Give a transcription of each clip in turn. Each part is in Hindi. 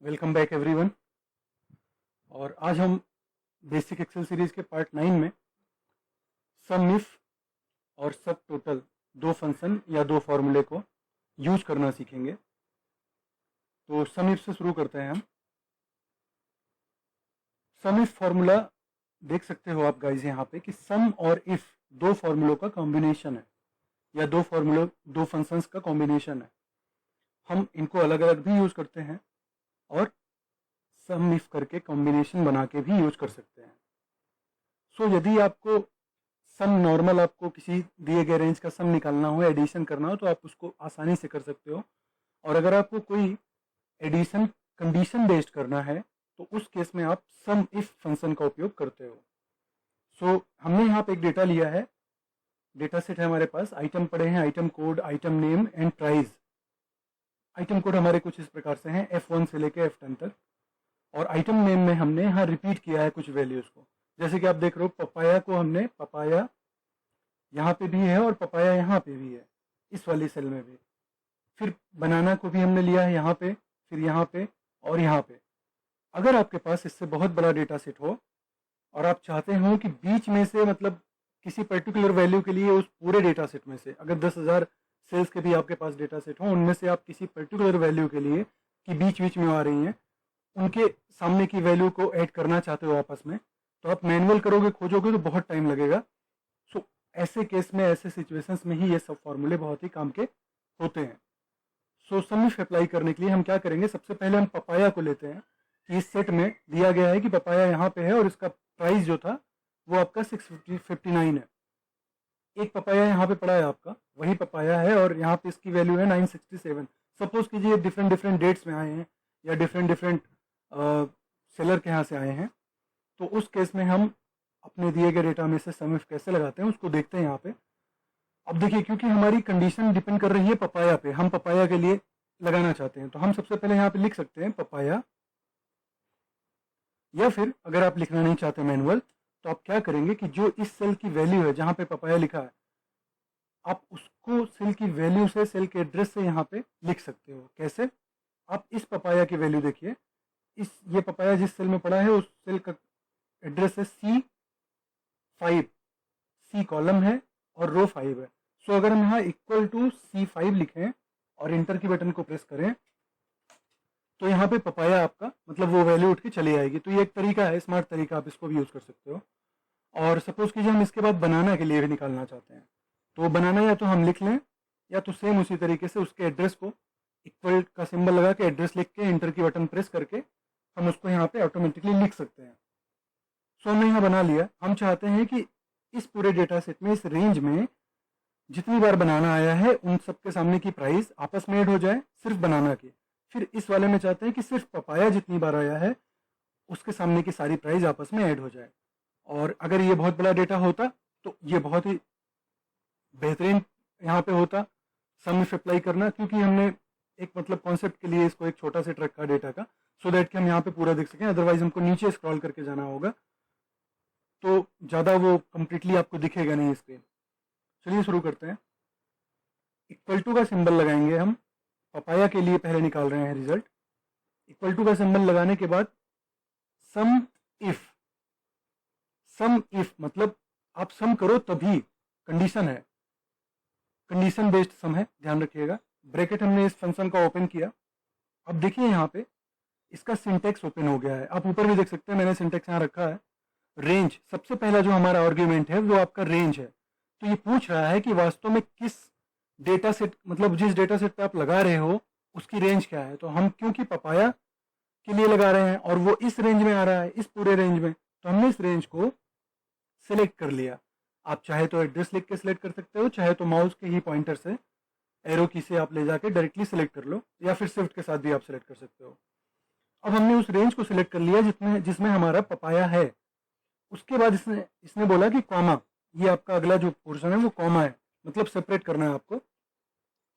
Welcome back everyone. और आज हम बेसिक एक्सेल सीरीज के पार्ट 9 में सम इफ और सब टोटल दो फंक्शन या दो फॉर्मूले को यूज करना सीखेंगे। तो सम इफ से शुरू करते हैं हम। सम इफ फॉर्मूला देख सकते हो आप गाइज यहाँ पे कि सम और इफ दो फॉर्मूलों का कॉम्बिनेशन है या दो फंक्शंस का कॉम्बिनेशन है। हम इनको अलग अलग भी यूज करते हैं और सम इफ करके कॉम्बिनेशन बना के भी यूज कर सकते हैं। सो यदि आपको सम नॉर्मल आपको किसी दिए गए रेंज का सम निकालना हो, एडिशन करना हो, तो आप उसको आसानी से कर सकते हो। और अगर आपको कोई एडिशन कंडीशन बेस्ड करना है तो उस केस में आप सम इफ फंक्शन का उपयोग करते हो। सो हमने यहाँ पे एक डेटा लिया है, डेटा सेट है हमारे पास, आइटम पड़े हैं, item code, item name and price. Item code हमारे कुछ इस प्रकार से हैं, F1 से लेके F10 तक। और आइटम नेम में हमने यहाँ रिपीट किया है कुछ वैल्यूज को। जैसे कि आप देख रहे हो, पपाया को हमने, पपाया यहाँ पे भी है और पपाया यहाँ पे भी है, इस वाली सेल में भी। फिर बनाना को भी हमने लिया है यहाँ पे, फिर यहाँ पे और यहाँ पे। अगर आपके पास इससे बहुत बड़ा डेटा सेट हो और आप चाहते हो कि बीच में से, मतलब किसी पर्टिकुलर वैल्यू के लिए उस पूरे डेटा सेट में से, अगर 10,000 सेल्स के भी आपके पास डेटा सेट हो, उनमें से आप किसी पर्टिकुलर वैल्यू के लिए कि बीच बीच में आ रही हैं, उनके सामने की वैल्यू को ऐड करना चाहते हो आपस में, तो आप मैनुअल करोगे, खोजोगे तो बहुत टाइम लगेगा। सो ऐसे केस में, ऐसे सिचुएशंस में ही ये सब फॉर्मूले बहुत ही काम के होते हैं। सो सम इफ अप्लाई करने के लिए हम क्या करेंगे, सबसे पहले हम पपाया को लेते हैं कि इस सेट में दिया गया है कि पपाया यहाँ पे है और इसका प्राइस जो था वो आपका 659 है। एक पपाया यहाँ पे पड़ा है आपका, वही पपाया है और यहाँ पे इसकी वैल्यू है 967। सपोज कीजिए डिफरेंट डिफरेंट डेट्स में आए हैं या डिफरेंट डिफरेंट सेलर के यहाँ से आए हैं, तो उस केस में हम अपने दिए गए डेटा में से सम इफ कैसे लगाते हैं उसको देखते हैं यहाँ पे। अब देखिए, क्योंकि हमारी कंडीशन डिपेंड कर रही है पपाया पे, हम पपाया के लिए लगाना चाहते हैं, तो हम सबसे पहले यहाँ पे लिख सकते हैं पपाया। या फिर अगर आप लिखना नहीं चाहते मैनुअल, तो आप क्या करेंगे कि जो इस सेल की वैल्यू है जहाँ पे पपाया लिखा है, आप उसको सेल की वैल्यू से, सेल के एड्रेस से यहाँ पे लिख सकते हो। कैसे? आप इस पपाया की वैल्यू देखिए, ये पपाया जिस सेल में पड़ा है उस सेल का एड्रेस है C5, C कॉलम है और रो 5 है। सो अगर हम यहाँ इक्वल टू C5 लिखें और इंटर की बटन को प्रेस करें, तो यहाँ पे पपाया आपका, मतलब वो वैल्यू उठ के चली आएगी। तो ये एक तरीका है, स्मार्ट तरीका, आप इसको भी यूज कर सकते हो। और सपोज कीजिए हम इसके बाद बनाना के लिए भी निकालना चाहते हैं, तो बनाना या तो हम लिख लें या तो सेम उसी तरीके से उसके एड्रेस को इक्वल का सिंबल लगा के, एड्रेस लिख के, इंटर की बटन प्रेस करके हम उसको यहाँ पे ऑटोमेटिकली लिख सकते हैं। सो हमने यहाँ बना लिया। हम चाहते हैं कि इस पूरे डेटा सेट में, इस रेंज में जितनी बार बनाना आया है उन सबके सामने की प्राइस आपस में ऐड हो जाए, सिर्फ बनाना की। फिर इस वाले में चाहते हैं कि सिर्फ पपाया जितनी बार आया है उसके सामने की सारी प्राइस आपस में ऐड हो जाए। और अगर ये बहुत बड़ा डेटा होता तो ये बहुत ही बेहतरीन यहाँ पे होता सम इफ अप्लाई करना, क्योंकि हमने एक, मतलब कॉन्सेप्ट के लिए इसको एक छोटा सेट रखा डेटा का, सो दैट कि हम यहाँ पे पूरा देख सकें। अदरवाइज हमको नीचे स्क्रॉल करके जाना होगा तो ज़्यादा वो कंप्लीटली आपको दिखेगा नहीं स्क्रीन। चलिए शुरू करते हैं। इक्वल टू का सिंबल लगाएंगे हम, पपाया के लिए पहले निकाल रहे हैं रिजल्ट। इक्वल टू का सिंबल लगाने के बाद सम इफ, सम इफ मतलब आप सम करो तभी, कंडीशन है, कंडीशन बेस्ड सम है, ध्यान रखिएगा। ब्रैकेट हमने इस फंक्शन का ओपन किया। अब देखिए यहाँ पे इसका सिंटेक्स ओपन हो गया है, आप ऊपर भी देख सकते हैं, मैंने सिंटेक्स यहाँ रखा है। रेंज, सबसे पहला जो हमारा आर्ग्यूमेंट है वो आपका रेंज है। तो ये पूछ रहा है कि वास्तव में किस डेटा सेट, मतलब जिस डेटा सेट पे आप लगा रहे हो उसकी रेंज क्या है। तो हम क्योंकि पपाया के लिए लगा रहे हैं और वो इस रेंज में आ रहा है, इस पूरे रेंज में, तो हमने इस रेंज को सिलेक्ट कर लिया। आप चाहे तो एड्रेस लिख के सिलेक्ट कर सकते हो, चाहे तो माउस के ही पॉइंटर से, एरो की से आप ले जाके डायरेक्टली सिलेक्ट कर लो, या फिर शिफ्ट के साथ भी आप सिलेक्ट कर सकते हो। अब हमने उस रेंज को सिलेक्ट कर लिया जिसमें हमारा पपाया है। उसके बाद इसने बोला कि कॉमा, ये आपका अगला जो पोर्शन है वो कॉमा है, मतलब सेपरेट करना है आपको,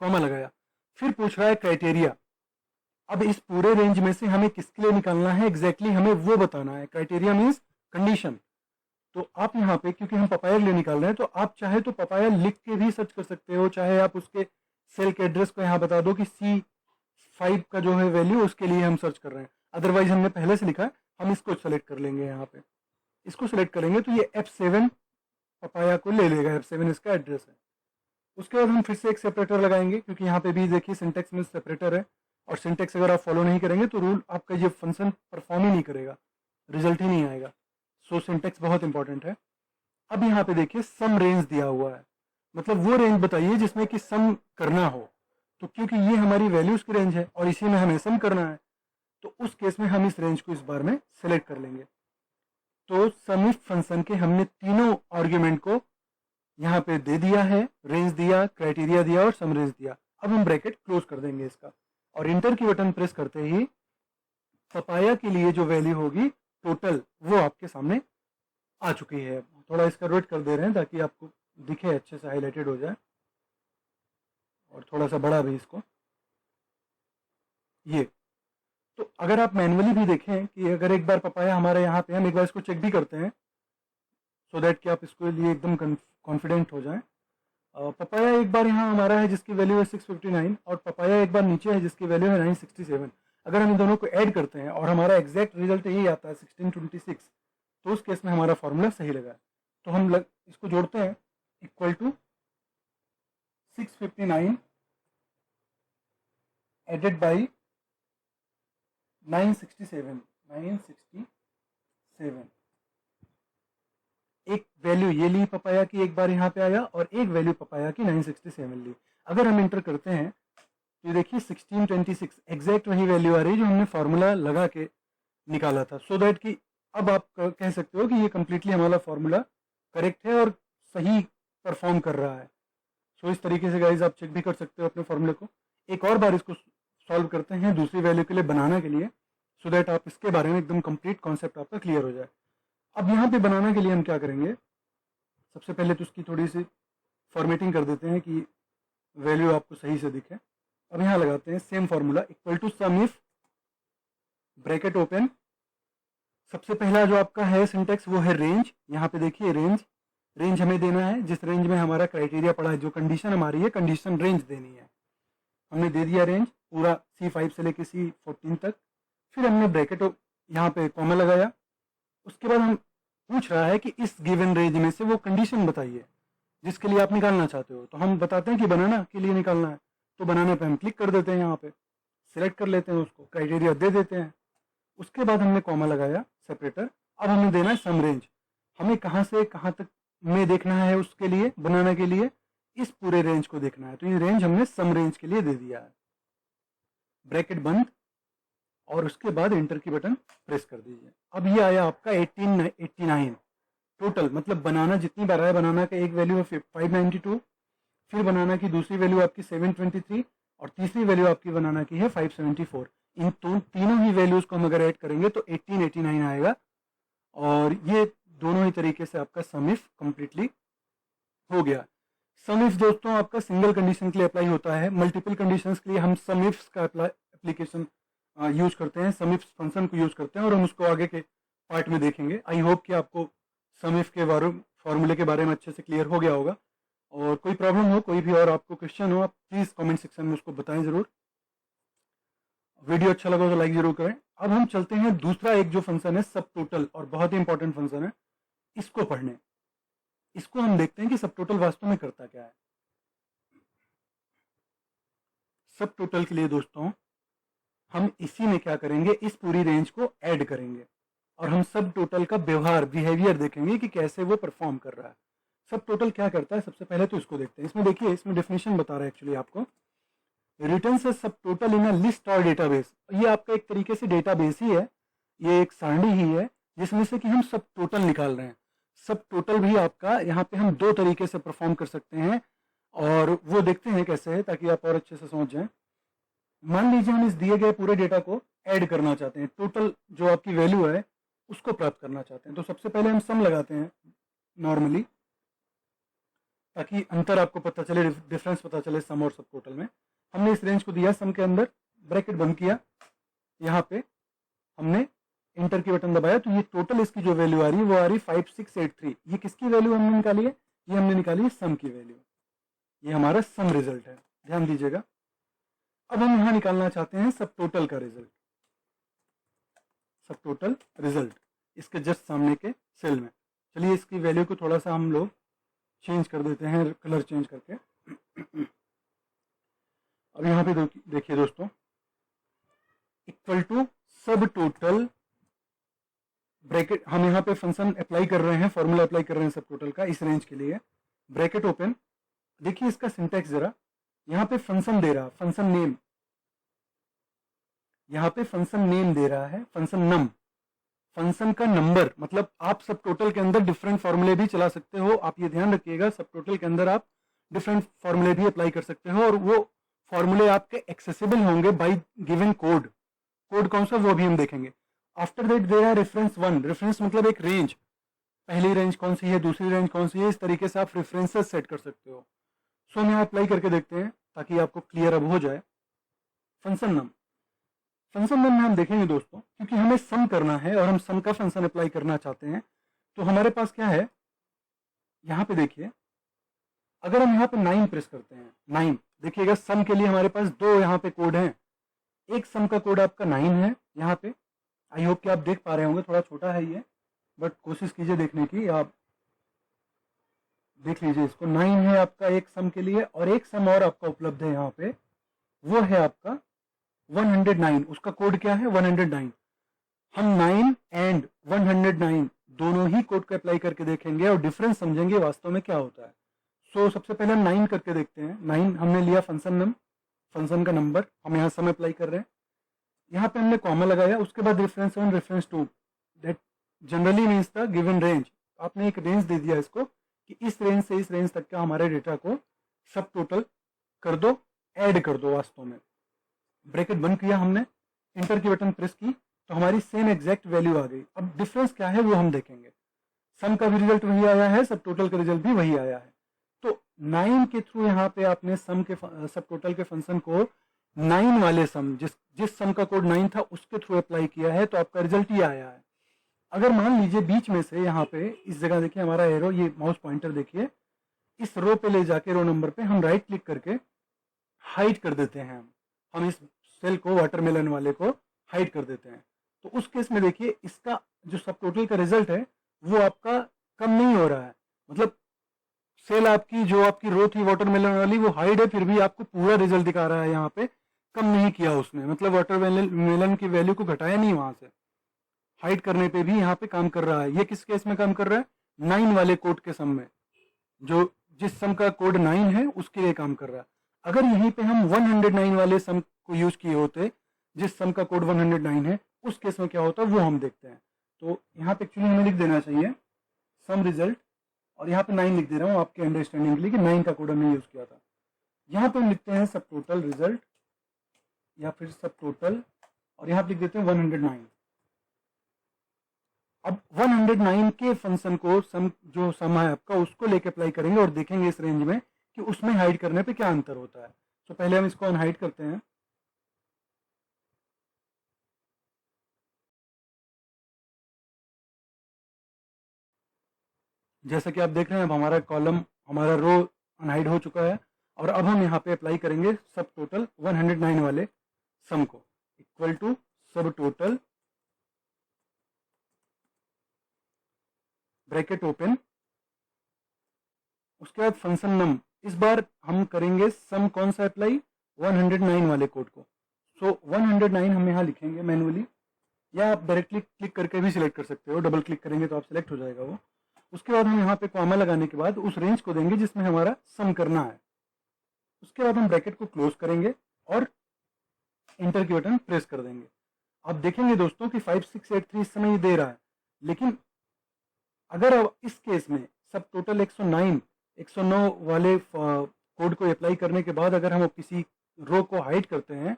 कॉमा लगाया। फिर पूछ रहा है क्राइटेरिया। अब इस पूरे रेंज में से हमें किसके लिए निकालना है एग्जैक्टली, हमें वो बताना है। Criteria means condition. तो आप यहाँ पे, क्योंकि हम पपाया के लिए निकाल रहे हैं, तो आप चाहे तो पपाया लिख के भी सर्च कर सकते हो, चाहे आप उसके सेल के एड्रेस को यहाँ बता दो कि 5 का जो है वैल्यू उसके लिए हम सर्च कर रहे हैं, अदरवाइज हमने पहले से लिखा है, हम इसको सेलेक्ट कर लेंगे। यहाँ पे इसको सेलेक्ट करेंगे तो ये F7 पपाया को ले लेगा, F7 इसका एड्रेस है। उसके बाद हम फिर से एक सेपरेटर लगाएंगे, क्योंकि यहाँ पे भी देखिए सिंटेक्स में सेपरेटर है, और सिंटेक्स अगर आप फॉलो नहीं करेंगे तो रूल आपका ये फंक्शन परफॉर्म ही नहीं करेगा, रिजल्ट ही नहीं आएगा। सो सिंटेक्स बहुत इंपॉर्टेंट है। अब यहाँ पे देखिए सम रेंज दिया हुआ है, मतलब वो रेंज बताइए जिसमें कि सम करना हो। तो क्योंकि ये हमारी वैल्यूज की रेंज है और इसी में हमें सम करना है, तो उस केस में हम इस रेंज को इस बार में सेलेक्ट कर लेंगे। तो सम इफ फंक्शन के हमने तीनों आर्ग्यूमेंट को यहाँ पे दे दिया है, रेंज दिया, क्राइटेरिया दिया और सम रेंज दिया। अब हम ब्रैकेट क्लोज कर देंगे इसका, और इंटर की बटन प्रेस करते ही पपाया के लिए जो वैल्यू होगी टोटल, वो आपके सामने आ चुकी है। थोड़ा इसका रोटेट कर दे रहे हैं ताकि आपको दिखे, अच्छे से हाईलाइटेड हो जाए, और थोड़ा सा बड़ा भी इसको। ये तो अगर आप मैनुअली भी देखें कि अगर एक बार पपाया हमारे यहाँ पे, हम एक बार इसको चेक भी करते हैं सो दैट कि आप इसके लिए एकदम कॉन्फिडेंट हो जाएं। पपाया एक बार यहाँ हमारा है जिसकी वैल्यू है 659, और पपाया एक बार नीचे है जिसकी वैल्यू है 967। अगर हम इन दोनों को ऐड करते हैं और हमारा एग्जैक्ट रिजल्ट यही आता है 1626, तो उस केस में हमारा फॉर्मूला सही लगा। तो हम इसको जोड़ते हैं, इक्वल टू 659 एडेड बाई 967। एक वैल्यू ये ली पपाया की, एक बार यहाँ पे आया, और एक वैल्यू पपाया की 967 ली। अगर हम इंटर करते हैं तो देखिए 1626 एग्जैक्ट वही वैल्यू आ रही है जो हमने फॉर्मूला लगा के निकाला था। सो दैट कि अब आप कह सकते हो कि ये कंप्लीटली हमारा फॉर्मूला करेक्ट है और सही परफॉर्म कर रहा है। सो इस तरीके से गाइज आप चेक भी कर सकते हो अपने फॉर्मूले को। एक और बार इसको सॉल्व करते हैं दूसरी वैल्यू के लिए बनाना के लिए, सो दैट आप इसके बारे में एकदम कंप्लीट कॉन्सेप्ट आपका क्लियर हो जाए। अब यहाँ पे बनाने के लिए हम क्या करेंगे, सबसे पहले तो उसकी थोड़ी सी फॉर्मेटिंग कर देते हैं कि वैल्यू आपको सही से दिखे। अब यहाँ लगाते हैं same formula, equal to sum if, bracket open, सबसे पहला जो आपका है सिंटेक्स वो है रेंज। यहाँ पे देखिए रेंज हमें देना है जिस रेंज में हमारा क्राइटेरिया पड़ा है, जो कंडीशन हमारी है कंडीशन रेंज देनी है। हमने दे दिया रेंज पूरा C5 से लेके C14 तक। फिर हमने ब्रैकेट यहाँ पे कॉमा लगाया। उसके बाद हम पूछ रहा है कि इस गिवन रेंज में से वो कंडीशन बताइए जिसके लिए आप निकालना चाहते हो। तो हम बताते हैं कि बनाना के लिए निकालना है, तो बनाने पे हम क्लिक कर देते हैं, यहाँ पे सिलेक्ट कर लेते हैं, उसको क्राइटेरिया दे देते हैं। उसके बाद हमने कॉमा लगाया सेपरेटर। अब हमें देना है सम रेंज, हमें कहाँ से कहाँ तक में देखना है, उसके लिए बनाने के लिए इस पूरे रेंज को देखना है। तो ये रेंज हमने सम रेंज के लिए दे दिया है। ब्रैकेट बंद, और उसके बाद इंटर की बटन प्रेस कर दीजिए। अब ये आया आपका 1889 टोटल, मतलब बनाना जितनी बार आया, बनाना का एक वैल्यू है 592, फिर बनाना की दूसरी वैल्यू आपकी 723, और तीसरी वैल्यू आपकी बनाना की है 574। इन तीनों ही वैल्यूज को हम अगर ऐड करेंगे तो 1889 आएगा। और ये दोनों ही तरीके से आपका सम इफ कंप्लीटली हो गया। सम इफ दोस्तों आपका सिंगल कंडीशन के लिए अप्लाई होता है, मल्टीपल कंडीशंस के लिए हम सम इफ का एप्लीकेशन यूज करते हैं, सम इफ फंक्शन को यूज करते हैं, और हम उसको आगे के पार्ट में देखेंगे। आई होप कि आपको सम इफ के फॉर्मूले के बारे में अच्छे से क्लियर हो गया होगा। और कोई प्रॉब्लम हो, कोई भी और आपको क्वेश्चन हो, आप प्लीज कमेंट सेक्शन में उसको बताएं जरूर। वीडियो अच्छा लगा तो लाइक जरूर करें। अब हम चलते हैं दूसरा एक जो फंक्शन है सब टोटल, और बहुत ही इंपॉर्टेंट फंक्शन है, इसको पढ़ने। इसको हम देखते हैं कि सब टोटल वास्तव में करता क्या है। सब टोटल के लिए दोस्तों हम इसी में क्या करेंगे, इस पूरी रेंज को ऐड करेंगे, और हम सब टोटल का व्यवहार, बिहेवियर देखेंगे कि कैसे वो परफॉर्म कर रहा है। सब टोटल क्या करता है, सबसे पहले तो इसको देखते हैं। इसमें देखिए, इसमें डेफिनेशन बता रहा है एक्चुअली आपको, रिटर्न्स अ सब टोटल इन अ लिस्ट और डेटाबेस। ये आपका एक तरीके से डेटाबेस ही है, ये एक सारणी ही है जिसमें से कि हम सब टोटल निकाल रहे हैं। सब टोटल भी आपका यहाँ पे हम दो तरीके से परफॉर्म कर सकते हैं, और वो देखते हैं कैसे है, ताकि आप और अच्छे से समझ जाएं। मान लीजिए हम इस दिए गए पूरे डेटा को ऐड करना चाहते हैं, टोटल जो आपकी वैल्यू है उसको प्राप्त करना चाहते हैं। तो सबसे पहले हम सम लगाते हैं नॉर्मली, ताकि अंतर आपको पता चले, डिफरेंस पता चले सम और सब टोटल में। हमने इस रेंज को दिया सम के अंदर, ब्रैकेट बंद किया, यहाँ पे हमने इंटर की बटन दबाया, तो ये टोटल इसकी जो वैल्यू आ रही है वो आ रही 5683। ये किसकी वैल्यू हमने निकाली है, ये हमने निकाली है सम की वैल्यू। ये हमारा सम रिजल्ट है, ध्यान दीजिएगा। अब हम यहाँ निकालना चाहते हैं सब टोटल का रिजल्ट, सब टोटल रिजल्ट इसके जस्ट सामने के सेल में। चलिए इसकी वैल्यू को थोड़ा सा हम लोग चेंज कर देते हैं, कलर चेंज करके। अब यहाँ पे देखिए दोस्तों, इक्वल टू सब टोटल ब्रैकेट, हम यहाँ पे फंक्शन अप्लाई कर रहे हैं, फॉर्मूला अप्लाई कर रहे हैं सब टोटल का इस रेंज के लिए। ब्रैकेट ओपन, देखिए इसका सिंटैक्स जरा, यहाँ पे फंक्शन दे रहा, फंक्शन नेम, यहाँ पे फंक्शन नेम दे रहा है, फंक्शन नम, फंक्शन का नंबर। मतलब आप सब टोटल के अंदर डिफरेंट फॉर्मूले भी चला सकते हो, आप ये ध्यान रखिएगा, सब टोटल के अंदर आप डिफरेंट फॉर्मूले भी अप्लाई कर सकते हो, और वो फॉर्मूले आपके एक्सेसिबल होंगे बाय गिवन कोड। कोड कौन सा वो भी हम देखेंगे। After that there are reference one, reference मतलब एक रेंज, पहली रेंज कौन सी है, दूसरी रेंज कौन सी है, इस तरीके से आप रेफरेंसेस सेट कर सकते हो। सो हम यहाँ अप्लाई करके देखते हैं ताकि आपको क्लियर अब हो जाए। फंक्शन नम, फंक्शन नम में हम देखेंगे दोस्तों, क्योंकि हमें सम करना है और हम सम का फंक्शन अप्लाई करना चाहते हैं, तो हमारे पास क्या है, यहाँ पे देखिए, अगर हम यहाँ पे 9 प्रेस करते हैं, 9 देखिएगा, सम के लिए हमारे पास दो यहाँ पे कोड हैं। एक सम का कोड आपका 9 है यहाँ पे, आई होप कि आप देख पा रहे होंगे, थोड़ा छोटा है ये, बट कोशिश कीजिए देखने की, आप देख लीजिए इसको। 9 है आपका एक सम के लिए, और एक सम और आपका उपलब्ध है यहाँ पे, वो है आपका 109। उसका कोड क्या है, 109। हम 9 एंड 109 दोनों ही कोड को अप्लाई करके देखेंगे और डिफरेंस समझेंगे वास्तव में क्या होता है। सो सबसे पहले हम 9 करके देखते हैं। 9 हमने लिया फंक्शन नम, फंक्शन का नंबर, हम यहाँ सम अप्लाई कर रहे हैं, यहाँ पे हमने कॉमा लगाया, उसके बाद reference 1 reference 2, that generally means the given range. आपने एक रेंज दे दिया इसको कि इस रेंज से इस रेंज तक का हमारे डेटा को सब टोटल कर दो, ऐड कर दो वास्तव में। ब्रैकेट बंद किया हमने, इंटर की बटन प्रेस की, तो हमारी सेम एग्जैक्ट वैल्यू आ गई। अब डिफरेंस क्या है वो हम देखेंगे। सम का भी रिजल्ट वही आया है, सब टोटल का रिजल्ट भी वही आया है। तो 9 के थ्रू यहाँ पे आपने सम के सब टोटल के फंक्शन को 9 वाले सम, जिस सम का कोड 9 था उसके थ्रू अप्लाई किया है, तो आपका रिजल्ट ये आया है। अगर मान लीजिए बीच में से यहाँ पे इस जगह देखिए हमारा एरो, ये माउस पॉइंटर देखिए, इस रो पे ले जाके रो नंबर पे हम राइट क्लिक करके हाइड कर देते हैं, हम इस सेल को, वाटरमेलन वाले को हाइड कर देते हैं, तो उस केस में देखिए इसका जो सब टोटल का रिजल्ट है वो आपका कम नहीं हो रहा है। मतलब सेल आपकी, जो आपकी रो थी वाटरमेलन वाली, वो हाइड है, फिर भी आपको पूरा रिजल्ट दिखा रहा है, यहाँ पे कम नहीं किया उसने, मतलब वाटरमेलन की वैल्यू को घटाया नहीं, वहां से हाइड करने पे भी यहाँ पे काम कर रहा है। ये किस केस में काम कर रहा है, 9 वाले कोड के सम में, जो जिस सम का कोड 9 है उसके लिए काम कर रहा है। अगर यहीं पे हम 109 वाले सम को यूज किए होते, जिस सम का कोड 109 है, उस केस में क्या होता है वो हम देखते हैं। तो यहाँ पे एक्चुअली हमें लिख देना चाहिए सम रिजल्ट, और यहाँ पे 9 लिख दे रहा हूँ आपके अंडरस्टैंडिंग के लिए कि 9 का कोड हमने यूज किया था। यहाँ पे हम लिखते हैं सब टोटल रिजल्ट, या फिर सब टोटल, और यहाँ पे लिख देते हैं 109। अब 109 के फंक्शन को, सम जो सम है आपका, उसको लेके अप्लाई करेंगे और देखेंगे इस रेंज में कि उसमें हाइड करने पे क्या अंतर होता है। तो पहले हम इसको अनहाइड करते हैं। जैसा कि आप देख रहे हैं अब हमारा कॉलम, हमारा रो अनहाइड हो चुका है, और अब हम यहाँ पे अप्लाई करेंगे सब टोटल 109 वाले सम को, इक्वल टू सब टोटल, ब्रैकेट ओपन, उसके बाद फंक्शन नम। इस बार हम करेंगे सम कौन सा अप्लाई, 109 वाले कोड को। सो 109 हम यहाँ लिखेंगे मैनुअली, या आप डायरेक्टली क्लिक करके भी सिलेक्ट कर सकते हो, डबल क्लिक करेंगे तो आप सिलेक्ट हो जाएगा वो। उसके बाद हम यहाँ पे कॉमा लगाने के बाद उस रेंज को देंगे जिसमें हमारा सम करना है। उसके बाद हम ब्रैकेट को क्लोज करेंगे और इंटर की बटन प्रेस कर देंगे। आप देखेंगे दोस्तों कि 5683 इस समय ये दे रहा है, लेकिन अगर अब इस केस में सब टोटल 109 वाले कोड को अप्लाई करने के बाद अगर हम किसी रो को हाइड करते हैं,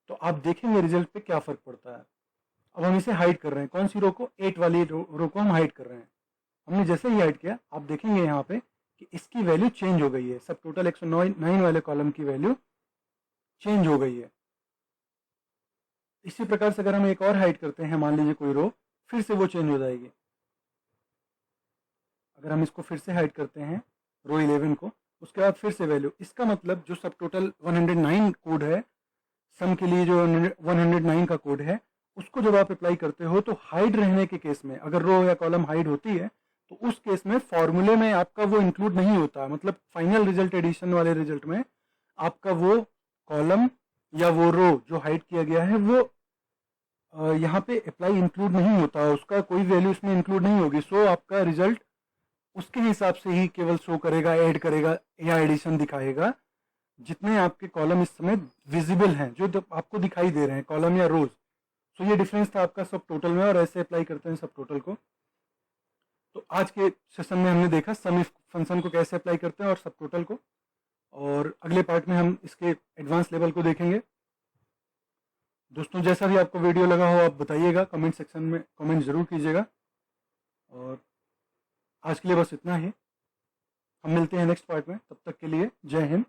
तो आप देखेंगे रिजल्ट पे क्या फर्क पड़ता है। अब हम इसे हाइड कर रहे हैं, कौन सी रो को, 8 वाली रो को हम हाइड कर रहे हैं। हमने जैसे ही हाइड किया, आप देखेंगे यहाँ पे कि इसकी वैल्यू चेंज हो गई है, सब टोटल 109 वाले कॉलम की वैल्यू चेंज हो गई है। इसी प्रकार से अगर हम एक और हाइड करते हैं, मान लीजिए कोई रो, फिर से वो चेंज हो जाएगी। अगर हम इसको फिर से हाइड करते हैं रो 11 को, उसके बाद फिर से वैल्यू, इसका मतलब जो सब टोटल 109 कोड है सम के लिए जो 109 का कोड है उसको जब आप अप्लाई करते हो तो हाइड रहने के केस में, अगर रो या कॉलम हाइड होती है तो उस केस में फॉर्मूले में आपका वो इंक्लूड नहीं होता, मतलब फाइनल रिजल्ट एडिशन वाले रिजल्ट में आपका वो कॉलम या वो रो जो हाइड किया गया है वो यहाँ पे अप्लाई इंक्लूड नहीं होता, उसका कोई वैल्यू इसमें इंक्लूड नहीं होगी। सो आपका रिजल्ट उसके हिसाब से ही केवल शो करेगा, ऐड करेगा या एडिशन दिखाएगा जितने आपके कॉलम इस समय विजिबल हैं, जो आपको दिखाई दे रहे हैं, कॉलम या रोज। सो ये डिफरेंस था आपका सब टोटल में, और ऐसे अप्लाई करते हैं सब टोटल को। तो आज के सेशन में हमने देखा सम इफ फंक्शन को कैसे अप्लाई करते हैं और सब टोटल को, और अगले पार्ट में हम इसके एडवांस लेवल को देखेंगे। दोस्तों जैसा भी आपको वीडियो लगा हो आप बताइएगा, कमेंट सेक्शन में कमेंट जरूर कीजिएगा। और आज के लिए बस इतना ही, हम मिलते हैं नेक्स्ट पार्ट में, तब तक के लिए जय हिंद।